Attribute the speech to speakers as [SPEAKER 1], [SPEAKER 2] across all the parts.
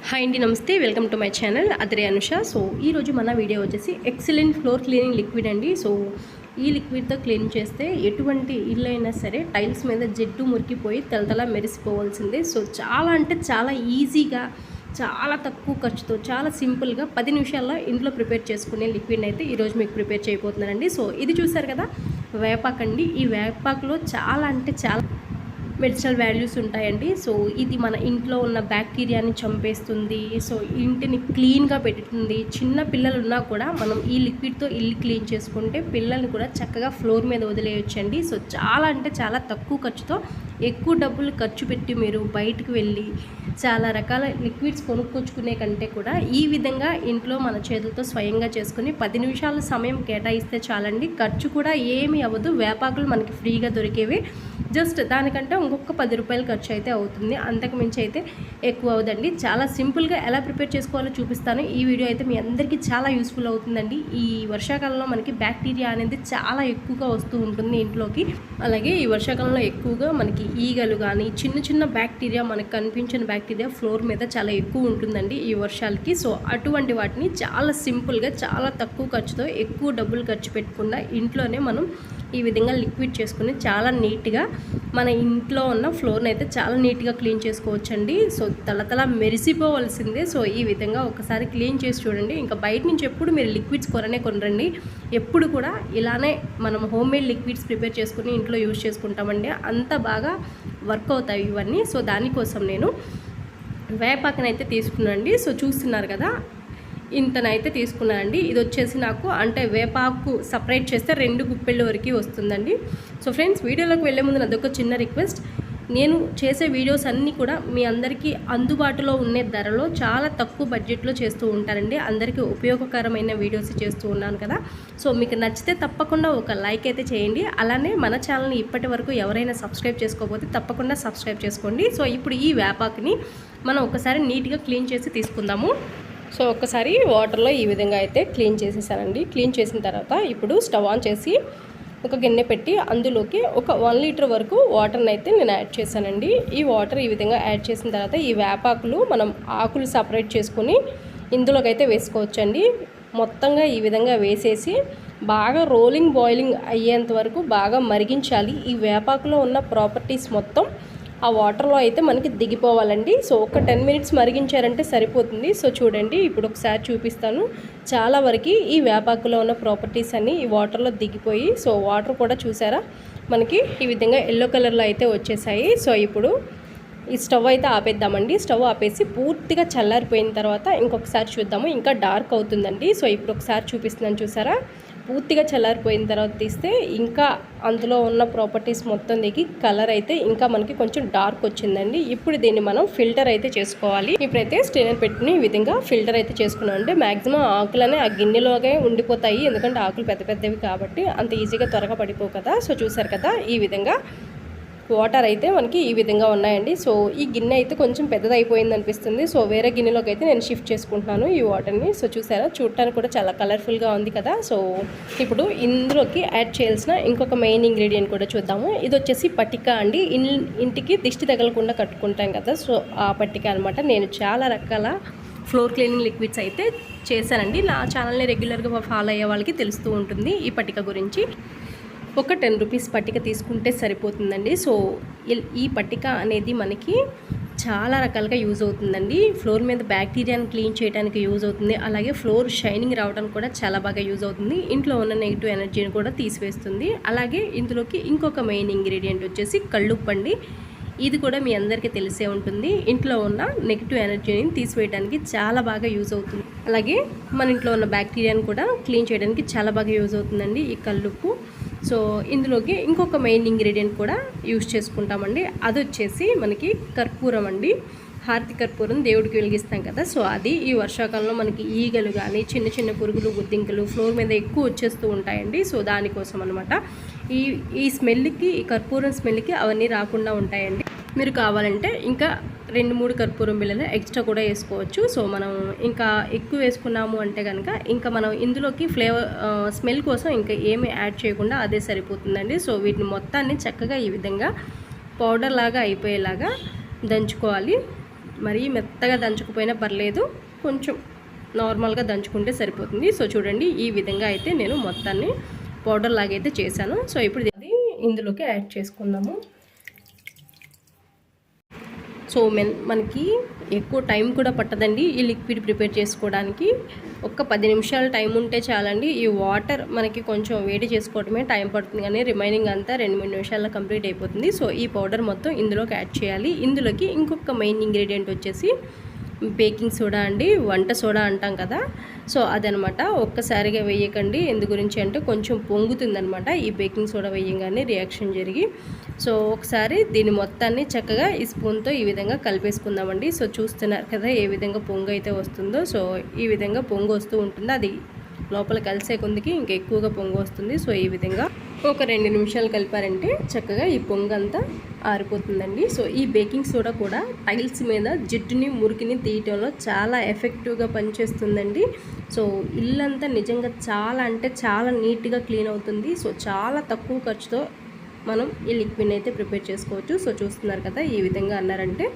[SPEAKER 1] Hi అండి, నమస్తే. Welcome to my channel అదరే అనుష. సో ఈరోజు మన వీడియో వచ్చేసి ఎక్సలెంట్ ఫ్లోర్ క్లీనింగ్ లిక్విడ్ అండి. సో ఈ లిక్విడ్తో క్లీన్ చేస్తే ఎటువంటి ఇల్లు అయినా సరే టైల్స్ మీద జిడ్డు మురికిపోయి తలతల మెరిసిపోవాల్సిందే. సో చాలా అంటే చాలా ఈజీగా, చాలా తక్కువ ఖర్చుతో, చాలా సింపుల్గా 10 నిమిషాల్లో ఇంట్లో ప్రిపేర్ చేసుకునే లిక్విడ్ అయితే ఈరోజు మీకు ప్రిపేర్ చేయబోతున్నానండి. సో ఇది చూసారు కదా, వేపాకండి. ఈ వేపాకులో చాలా అంటే చాలా మెడిసినల్ వాల్యూస్ ఉంటాయండి. సో ఇది మన ఇంట్లో ఉన్న బ్యాక్టీరియాని చంపేస్తుంది. సో ఇంటిని క్లీన్గా పెట్టుతుంది. చిన్న పిల్లలు ఉన్నా కూడా మనం ఈ లిక్విడ్తో ఇల్లు క్లీన్ చేసుకుంటే పిల్లల్ని కూడా చక్కగా ఫ్లోర్ మీద వదిలేయొచ్చండి. సో చాలా అంటే చాలా తక్కువ ఖర్చుతో, ఎక్కువ డబ్బులు ఖర్చు పెట్టి మీరు బయటకు వెళ్ళి చాలా రకాల లిక్విడ్స్ కొనుక్కొచ్చుకునే కంటే కూడా ఈ విధంగా ఇంట్లో మన చేతులతో స్వయంగా చేసుకుని 10 నిమిషాల సమయం కేటాయిస్తే చాలండి. ఖర్చు కూడా ఏమీ అవ్వదు. వేపాకులు మనకి ఫ్రీగా దొరికేవి. జస్ట్ దానికంటే ఇంకొక 10 రూపాయలు ఖర్చు అయితే అవుతుంది. అంతకు మించి అయితే ఎక్కువ అవుదండి. చాలా సింపుల్గా ఎలా ప్రిపేర్ చేసుకోవాలో చూపిస్తాను. ఈ వీడియో అయితే మీ అందరికీ చాలా యూస్ఫుల్ అవుతుందండి. ఈ వర్షాకాలంలో మనకి బ్యాక్టీరియా అనేది చాలా ఎక్కువగా వస్తూ ఉంటుంది ఇంట్లోకి. అలాగే ఈ వర్షాకాలంలో ఎక్కువగా మనకి ఈగలు కానీ చిన్న చిన్న బ్యాక్టీరియా, మనకు కనిపించిన బ్యాక్టీరియా ఫ్లోర్ మీద చాలా ఎక్కువ ఉంటుందండి ఈ వర్షాలకి. సో అటువంటి వాటిని చాలా సింపుల్గా, చాలా తక్కువ ఖర్చుతో, ఎక్కువ డబ్బులు ఖర్చు పెట్టకుండా ఇంట్లోనే మనం ఈ విధంగా లిక్విడ్ చేసుకుని చాలా నీట్గా మన ఇంట్లో ఉన్న ఫ్లోర్ని అయితే చాలా నీట్గా క్లీన్ చేసుకోవచ్చండి. సో తలతల మెరిసిపోవలసిందే. సో ఈ విధంగా ఒకసారి క్లీన్ చేసి చూడండి. ఇంకా బయట నుంచి ఎప్పుడు మీరు లిక్విడ్స్ కొనరండి. ఎప్పుడు కూడా ఇలానే మనం హోమ్ మేడ్ లిక్విడ్స్ ప్రిపేర్ చేసుకుని ఇంట్లో యూజ్ చేసుకుంటామండి. అంత బాగా వర్క్ అవుతాయి ఇవన్నీ. సో దానికోసం నేను వేపాకనైతే తీసుకున్నానండి. సో చూస్తున్నారు కదా, ఇంతనైతే తీసుకున్నానండి. ఇది వచ్చేసి నాకు అంటే వేపాకు సపరేట్ చేస్తే 2 గుప్పెళ్ళ వరకు వస్తుందండి. సో ఫ్రెండ్స్, వీడియోలోకి వెళ్ళే ముందు నాదొక చిన్న రిక్వెస్ట్. నేను చేసే వీడియోస్ అన్నీ కూడా మీ అందరికీ అందుబాటులో ఉండే ధరలో చాలా తక్కువ బడ్జెట్లో చేస్తూ ఉంటానండి. అందరికీ ఉపయోగకరమైన వీడియోస్ చేస్తూ ఉన్నాను కదా. సో మీకు నచ్చితే తప్పకుండా ఒక లైక్ అయితే చేయండి. అలానే మన ఛానల్ని ఇప్పటి వరకు ఎవరైనా సబ్స్క్రైబ్ చేసుకోకపోతే తప్పకుండా సబ్స్క్రైబ్ చేసుకోండి. సో ఇప్పుడు ఈ వేపాకుని మనం ఒకసారి నీట్గా క్లీన్ చేసి తీసుకుందాము. సో ఒక్కసారి వాటర్లో ఈ విధంగా అయితే క్లీన్ చేసేసానండి. క్లీన్ చేసిన తర్వాత ఇప్పుడు స్టవ్ ఆన్ చేసి ఒక గిన్నె పెట్టి అందులోకి ఒక 1 లీటర్ వరకు వాటర్ని అయితే నేను యాడ్ చేశానండి. ఈ వాటర్ ఈ విధంగా యాడ్ చేసిన తర్వాత ఈ వేపాకులు మనం ఆకులు సపరేట్ చేసుకొని ఇందులోకి అయితే వేసుకోవచ్చండి. మొత్తంగా ఈ విధంగా వేసేసి బాగా రోలింగ్ బాయిలింగ్ అయ్యేంత వరకు బాగా మరిగించాలి. ఈ వేపాకులో ఉన్న ప్రాపర్టీస్ మొత్తం ఆ వాటర్లో అయితే మనకి దిగిపోవాలండి. సో ఒక 10 మినిట్స్ మరిగించారంటే సరిపోతుంది. సో చూడండి, ఇప్పుడు ఒకసారి చూపిస్తాను. చాలా వరకు ఈ వేపాకులో ఉన్న ప్రాపర్టీస్ అన్నీ ఈ వాటర్లో దిగిపోయి, సో వాటర్ కూడా చూసారా మనకి ఈ విధంగా ఎల్లో కలర్లో అయితే వచ్చేసాయి. సో ఇప్పుడు ఈ స్టవ్ అయితే ఆపేద్దామండి. స్టవ్ ఆపేసి పూర్తిగా చల్లారిపోయిన తర్వాత ఇంకొకసారి చూద్దాము. ఇంకా డార్క్ అవుతుందండి. సో ఇప్పుడు ఒకసారి చూపిస్తున్నాను, చూసారా, పూర్తిగా చల్లారిపోయిన తర్వాత తీస్తే ఇంకా అందులో ఉన్న ప్రాపర్టీస్ మొత్తం దిగి కలర్ అయితే ఇంకా మనకి కొంచెం డార్క్ వచ్చిందండి. ఇప్పుడు దీన్ని మనం ఫిల్టర్ అయితే చేసుకోవాలి. ఇప్పుడైతే స్టెయినర్ పెట్టుకుని ఈ విధంగా ఫిల్టర్ అయితే చేసుకున్నాం. అంటే మ్యాక్సిమం ఆకులనే ఆ గిన్నెలోనే ఉండిపోతాయి. ఎందుకంటే ఆకులు పెద్ద పెద్దవి కాబట్టి అంత ఈజీగా త్వరగా పడిపోవు కదా. సో చూసారు కదా, ఈ విధంగా వాటర్ అయితే మనకి ఈ విధంగా ఉన్నాయండి. సో ఈ గిన్నె అయితే కొంచెం పెద్దది అయిపోయింది అనిపిస్తుంది. సో వేరే గిన్నెలోకి అయితే నేను షిఫ్ట్ చేసుకుంటున్నాను ఈ వాటర్ని. సో చూసారా, చూడటానికి కూడా చాలా కలర్ఫుల్గా ఉంది కదా. సో ఇప్పుడు ఇందులోకి యాడ్ చేయాల్సిన ఇంకొక మెయిన్ ఇంగ్రీడియంట్ కూడా చూద్దాము. ఇది వచ్చేసి పట్టిక అండి. ఇంటికి దిష్టి తగలకుండా కట్టుకుంటాం కదా, సో ఆ పట్టిక అనమాట. నేను చాలా రకాల ఫ్లోర్ క్లీనింగ్ లిక్విడ్స్ అయితే చేశానండి. నా ఛానల్ని రెగ్యులర్గా ఫాలో అయ్యే వాళ్ళకి తెలుస్తూ ఉంటుంది ఈ పట్టిక గురించి. ఒక 10 రూపీస్ పట్టిక తీసుకుంటే సరిపోతుందండి. సో ఈ పట్టిక అనేది మనకి చాలా రకాలుగా యూజ్ అవుతుందండి. ఫ్లోర్ మీద బ్యాక్టీరియాని క్లీన్ చేయడానికి యూజ్ అవుతుంది. అలాగే ఫ్లోర్ షైనింగ్ రావడానికి కూడా చాలా బాగా యూజ్ అవుతుంది. ఇంట్లో ఉన్న నెగిటివ్ ఎనర్జీని కూడా తీసివేస్తుంది. అలాగే ఇందులోకి ఇంకొక మెయిన్ ఇంగ్రీడియంట్ వచ్చేసి కళ్ళుప్పు అండి. ఇది కూడా మీ అందరికీ తెలిసే ఉంటుంది. ఇంట్లో ఉన్న నెగిటివ్ ఎనర్జీని తీసివేయడానికి చాలా బాగా యూజ్ అవుతుంది. అలాగే మన ఇంట్లో ఉన్న బ్యాక్టీరియాని కూడా క్లీన్ చేయడానికి చాలా బాగా యూజ్ అవుతుందండి ఈ కళ్ళుప్పు. సో ఇందులోకి ఇంకొక మెయిన్ ఇంగ్రీడియంట్ కూడా యూజ్ చేసుకుంటామండి. అది వచ్చేసి మనకి కర్పూరం అండి. హారతి కర్పూరం దేవుడికి వెలిగిస్తాం కదా. సో అది ఈ వర్షాకాలంలో మనకి ఈగలు కానీ చిన్న చిన్న పురుగులు, గుద్దింకలు ఫ్లోర్ మీద ఎక్కువ వచ్చేస్తూ ఉంటాయండి. సో దానికోసం అనమాట. ఈ స్మెల్కి, ఈ కర్పూరం స్మెల్కి అవన్నీ రాకుండా ఉంటాయండి. మీరు కావాలంటే ఇంకా 2-3 కర్పూరం బిళ్ళలు ఎక్స్ట్రా కూడా వేసుకోవచ్చు. సో మనం ఇంకా ఎక్కువ వేసుకున్నాము అంటే కనుక ఇంకా మనం ఇందులోకి ఫ్లేవర్ స్మెల్ కోసం ఇంకా ఏమి యాడ్ చేయకుండా అదే సరిపోతుందండి. సో వీటిని మొత్తాన్ని చక్కగా ఈ విధంగా పౌడర్ లాగా అయిపోయేలాగా దంచుకోవాలి. మరీ మెత్తగా దంచకపోయినా పర్లేదు, కొంచెం నార్మల్గా దంచుకుంటే సరిపోతుంది. సో చూడండి, ఈ విధంగా అయితే నేను మొత్తాన్ని పౌడర్ లాగైతే చేశాను. సో ఇప్పుడు అది ఇందులోకి యాడ్ చేసుకుందాము. సో మనకి ఎక్కువ టైం కూడా పట్టదండి ఈ లిక్విడ్ ప్రిపేర్ చేసుకోవడానికి. ఒక్క 10 నిమిషాలు టైం ఉంటే చాలండి. ఈ వాటర్ మనకి కొంచెం వేడి చేసుకోవడమే టైం పడుతుంది, కానీ రిమైనింగ్ అంతా 2-3 నిమిషాల్లో కంప్లీట్ అయిపోతుంది. సో ఈ పౌడర్ మొత్తం ఇందులోకి యాడ్ చేయాలి. ఇందులోకి ఇంకొక మెయిన్ ఇంగ్రీడియంట్ వచ్చేసి బేకింగ్ సోడా అండి, వంట సోడా అంటాం కదా. సో అదనమాట. ఒక్కసారిగా వేయకండి. ఎందు గురించి అంటే కొంచెం పొంగుతుందనమాట ఈ బేకింగ్ సోడా వేయగానే రియాక్షన్ జరిగి. సో ఒకసారి దీన్ని మొత్తాన్ని చక్కగా ఈ స్పూన్తో ఈ విధంగా కలిపేసుకుందామండి. సో చూస్తున్నారు కదా ఏ విధంగా పొంగు అయితే వస్తుందో. సో ఈ విధంగా పొంగు వస్తూ ఉంటుంది. అది లోపల కలిసే కొందికి ఇంకా ఎక్కువగా పొంగు వస్తుంది. సో ఈ విధంగా ఒక 2 నిమిషాలు కలిపారంటే చక్కగా ఈ పొంగు అంతా ఆరిపోతుందండి. సో ఈ బేకింగ్ సోడా కూడా టైల్స్ మీద జిడ్డుని మురికిని తీయటంలో చాలా ఎఫెక్టివ్గా పనిచేస్తుందండి. సో ఇల్లంతా నిజంగా చాలా అంటే చాలా నీట్గా క్లీన్ అవుతుంది. సో చాలా తక్కువ ఖర్చుతో మనం ఈ లిక్విడ్ అయితే ప్రిపేర్ చేసుకోవచ్చు. సో చూస్తున్నారు కదా ఈ విధంగా అన్నారంటే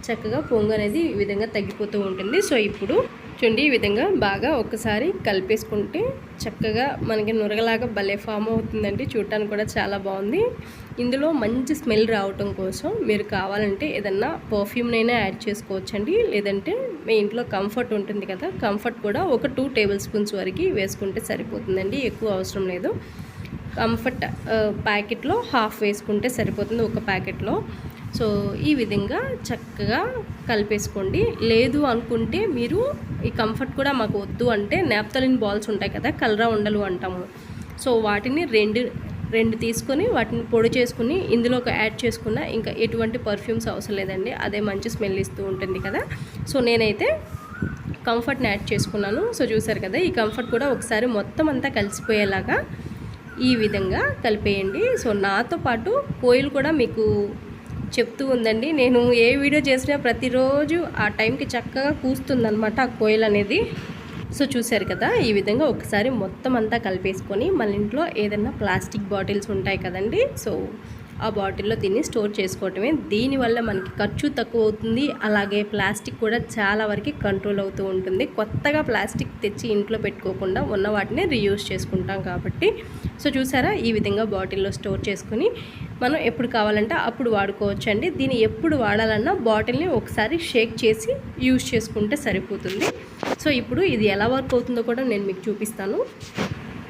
[SPEAKER 1] చక్కగా పొంగు అనేది ఈ విధంగా తగ్గిపోతూ ఉంటుంది. సో ఇప్పుడు చూడండి, ఈ విధంగా బాగా ఒక్కసారి కలిపేసుకుంటే చక్కగా మనకి నురగలాగా భలే ఫామ్ అవుతుందండి. చూడటానికి కూడా చాలా బాగుంది. ఇందులో మంచి స్మెల్ రావటం కోసం మీరు కావాలంటే ఏదన్నా పర్ఫ్యూమ్నైనా యాడ్ చేసుకోవచ్చండి. లేదంటే మీ ఇంట్లో కంఫర్ట్ ఉంటుంది కదా, కంఫర్ట్ కూడా ఒక 2 టేబుల్ స్పూన్స్ వరకు వేసుకుంటే సరిపోతుందండి. ఎక్కువ అవసరం లేదు. కంఫర్ట్ ప్యాకెట్లో హాఫ్ వేసుకుంటే సరిపోతుంది ఒక ప్యాకెట్లో. సో ఈ విధంగా చక్కగా కలిపేసుకోండి. లేదు అనుకుంటే మీరు ఈ కంఫర్ట్ కూడా మాకు వద్దు అంటే నాప్థలిన్ బాల్స్ ఉంటాయి కదా, కలరా ఉండలు అంటాము. సో వాటిని రెండు తీసుకొని వాటిని పొడి చేసుకుని ఇందులో ఒక యాడ్ చేసుకున్న ఇంకా ఎటువంటి పర్ఫ్యూమ్స్ అవసరం లేదండి. అదే మంచి స్మెల్ ఇస్తూ ఉంటుంది కదా. సో నేనైతే కంఫర్ట్ని యాడ్ చేసుకున్నాను. సో చూసారు కదా, ఈ కంఫర్ట్ కూడా ఒకసారి మొత్తం అంతా కలిసిపోయేలాగా ఈ విధంగా కలిపేయండి. సో నాతో పాటు కోయిల్ కూడా మీకు చెప్తూ ఉందండి. నేను ఏ వీడియో చేసినా ప్రతిరోజు ఆ టైంకి చక్కగా కూస్తుందన్నమాట ఆ కోయిల్ అనేది. సో చూసారు కదా, ఈ విధంగా ఒకసారి మొత్తం అంతా కలిపేసుకొని మన ఇంట్లో ఏదైనా ప్లాస్టిక్ బాటిల్స్ ఉంటాయి కదండి. సో ఆ బాటిల్లో దీన్ని స్టోర్ చేసుకోవటమే. దీనివల్ల మనకి ఖర్చు తక్కువ అవుతుంది. అలాగే ప్లాస్టిక్ కూడా చాలా వరకు కంట్రోల్ అవుతూ ఉంటుంది. కొత్తగా ప్లాస్టిక్ తెచ్చి ఇంట్లో పెట్టుకోకుండా ఉన్న వాటిని రీయూజ్ చేసుకుంటాం కాబట్టి. సో చూసారా, ఈ విధంగా బాటిల్లో స్టోర్ చేసుకుని మనం ఎప్పుడు కావాలంటే అప్పుడు వాడుకోవచ్చు అండి. దీన్ని ఎప్పుడు వాడాలన్నా బాటిల్ని ఒకసారి షేక్ చేసి యూజ్ చేసుకుంటే సరిపోతుంది. సో ఇప్పుడు ఇది ఎలా వర్క్ అవుతుందో కూడా నేను మీకు చూపిస్తాను.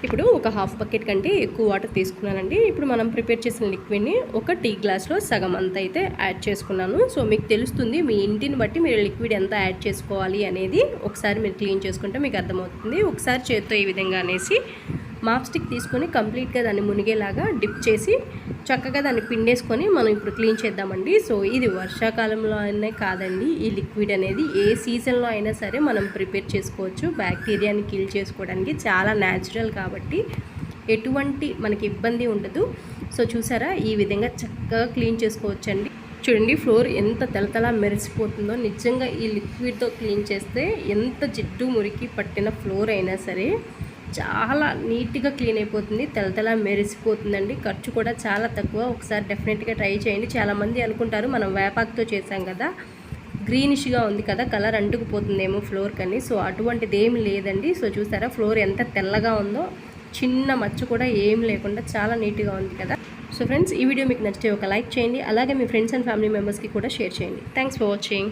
[SPEAKER 1] ఇప్పుడు ఒక హాఫ్ బకెట్ కంటే ఎక్కువ వాటర్ తీసుకున్నానండి. ఇప్పుడు మనం ప్రిపేర్ చేసిన లిక్విడ్ని ఒక టీ గ్లాస్లో సగం అంత అయితే యాడ్ చేసుకున్నాను. సో మీకు తెలుస్తుంది, మీ ఇంటిని బట్టి మీరు లిక్విడ్ ఎంత యాడ్ చేసుకోవాలి అనేది ఒకసారి మీరు క్లీన్ చేసుకుంటే మీకు అర్థమవుతుంది. ఒకసారి చేత్తో ఈ విధంగా అనేసి మాప్ స్టిక్ తీసుకొని కంప్లీట్గా దాన్ని మునిగేలాగా డిప్ చేసి చక్కగా దాన్ని పిండేసుకొని మనం ఇప్పుడు క్లీన్ చేద్దామండి. సో ఇది వర్షాకాలంలో అయినా కాదండి, ఈ లిక్విడ్ అనేది ఏ సీజన్లో అయినా సరే మనం ప్రిపేర్ చేసుకోవచ్చు. బ్యాక్టీరియాని కిల్ చేసుకోవడానికి చాలా న్యాచురల్ కాబట్టి ఎటువంటి మనకి ఇబ్బంది ఉండదు. సో చూసారా, ఈ విధంగా చక్కగా క్లీన్ చేసుకోవచ్చండి. చూడండి, ఫ్లోర్ ఎంత తెలతలా మెరిసిపోతుందో. నిజంగా ఈ లిక్విడ్తో క్లీన్ చేస్తే ఎంత జిడ్డు మురికి పట్టిన ఫ్లోర్ అయినా సరే చాలా నీట్గా క్లీన్ అయిపోతుంది, తెలతలా మెరిసిపోతుందండి. ఖర్చు కూడా చాలా తక్కువ. ఒకసారి డెఫినెట్గా ట్రై చేయండి. చాలామంది అనుకుంటారు మనం వేపాకుతో చేసాం కదా, గ్రీనిష్గా ఉంది కదా, కలర్ అంటుకుపోతుందేమో ఫ్లోర్ కానీ. సో అటువంటిది ఏమి లేదండి. సో చూసారా ఫ్లోర్ ఎంత తెల్లగా ఉందో, చిన్న మచ్చ కూడా ఏం లేకుండా చాలా నీట్గా ఉంది కదా. సో ఫ్రెండ్స్, ఈ వీడియో మీకు నచ్చితే ఒక లైక్ చేయండి. అలాగే మీ ఫ్రెండ్స్ అండ్ ఫ్యామిలీ మెంబర్స్కి కూడా షేర్ చేయండి. Thanks for watching.